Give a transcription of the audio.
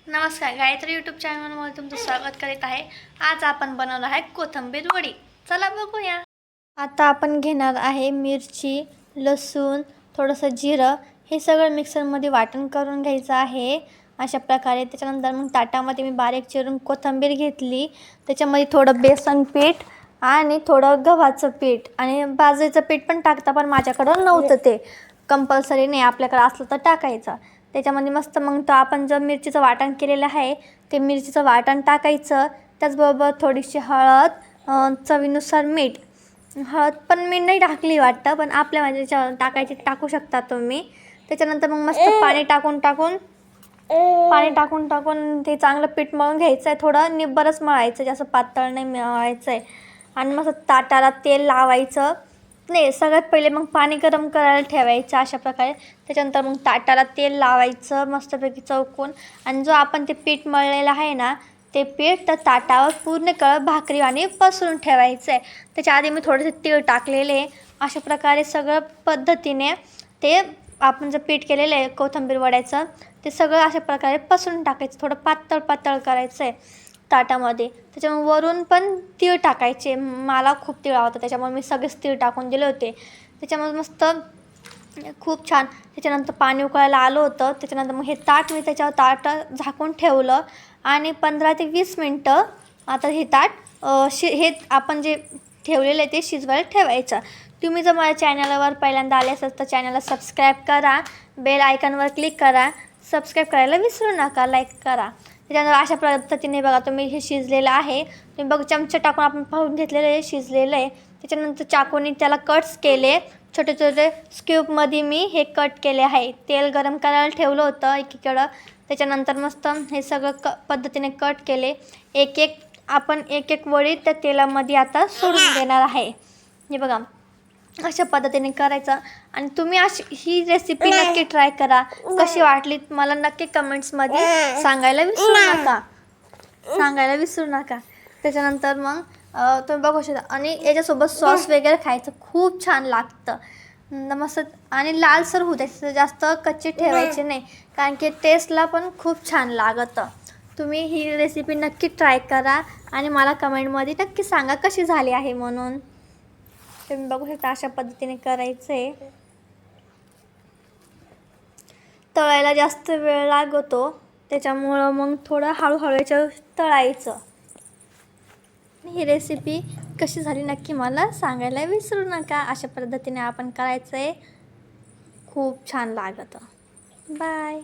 नमस्कार, गायत्री यूट्यूब चॅनलमध्ये तुमचं स्वागत करीत आहे। आज आपण बनवणार आहे कोथिंबीर वडी। चला बघूया। आता आपण घेणार आहे मिरची, लसूण, थोडंसं जिरं, हे सगळं मिक्सरमध्ये वाटण करून घ्यायचं आहे अशा प्रकारे। त्याच्यानंतर मग ताटामध्ये मी बारीक चिरून कोथिंबीर घेतली, त्याच्यामध्ये थोडं बेसन पीठ आणि थोडं गव्हाचं पीठ आणि बाजरीचं पीठ पण टाकता, पण माझ्याकडं नव्हतं, ते कंपल्सरी नाही, आपल्याकडे असलं तर टाकायचं। त्याच्यामध्ये मस्त मग तो आपण जो मिरचीचं वाटण केलेलं आहे ते मिरचीचं वाटण टाकायचं। त्याचबरोबर थोडीशी हळद, चवीनुसार मीठ, हळद पण मी नाही टाकली वाटतं, पण आपल्या म्हणजे टाकायची टाकू शकता तुम्ही। त्याच्यानंतर मग मस्त पाणी टाकून ते चांगलं पीठ मळून घ्यायचं आहे। थोडं निब्बरच मळायचं, जास्त पातळ नाही मळायचं आहे। आणि मस्त ताटाला तेल लावायचं, नाही सगळ्यात पहिले मग पाणी गरम करायला ठेवायचं अशा प्रकारे। त्याच्यानंतर मग ताटाला तेल लावायचं मस्तपैकी चौकून, आणि जो आपण ते पीठ मळलेलं आहे ना ते पीठ त्या ताटावर पूर्ण भाकरीवाणी पसरून ठेवायचं आहे। त्याच्या आधी मी थोडेसे तीळ टाकलेले। अशा प्रकारे सगळं पद्धतीने ते आपण जे पीठ केलेलं आहे कोथिंबीर वड्याचं ते सगळं अशा प्रकारे पसरून टाकायचं, थोडं पातळ करायचं आहे ताटामध्ये। त्याच्यामुळे वरून पण तीळ टाकायचे, मला खूप तीळ आवडतं त्याच्यामुळे मी सगळेच तीळ टाकून दिले होते। त्याच्यामुळे मस्त खूप छान। त्याच्यानंतर पाणी उकळायला आलं होतं, त्याच्यानंतर मग हे ताट मी त्याच्यावर झाकून ठेवलं आणि 15 ते 20 मिनटं आता हे ताट हे आपण जे ठेवलेलं आहे ते शिजवायला ठेवायचं। तुम्ही जर माझ्या चॅनलवर पहिल्यांदा आले असाल तर चॅनलला सबस्क्राईब करा, बेल आयकॉनवर क्लिक करा, सबस्क्राईब करायला विसरू नका, लाईक करा। त्याच्यानंतर अशा पद्धतीने बघा तुम्ही हे शिजलेलं आहे, तुम्ही बघ चमचा टाकून आपण पाहून घेतलेलं आहे शिजलेलं आहे। त्याच्यानंतर चाकूने त्याला कट्स केले, छोटे छोटे स्क्यूबमध्ये मी हे कट केले आहे। तेल गरम करायला ठेवलं होतं एकीकडं, त्याच्यानंतर मस्त हे सगळं पद्धतीने कट केले। आपण एक एक वडी त्या तेलामध्ये आता सोडून देणार आहे। हे बघा अशा पद्धतीने करायचं, आणि तुम्ही ही रेसिपी नक्की ट्राय करा, कशी वाटली मला नक्की कमेंट्समध्ये सांगायला विसरू नका। त्याच्यानंतर मग तुम्ही बघू शकता, आणि याच्यासोबत सॉस वगैरे खायचं खूप छान लागतं मस्त, आणि लालसर होऊ द्यायचं, जास्त कच्चे ठेवायचे नाही, कारण की टेस्टला पण खूप छान लागतं। तुम्ही ही रेसिपी नक्की ट्राय करा आणि मला कमेंटमध्ये नक्की सांगा कशी झाली आहे म्हणून। तुम्ही बघू शकता अशा पद्धतीने करायचं आहे। तळायला जास्त वेळ लागतो, त्याच्यामुळं मग थोडं हळूहळू तळायचं। ही रेसिपी कशी झाली नक्की मला सांगायला विसरू नका। अशा पद्धतीने आपण करायचं आहे, खूप छान लागतं। बाय।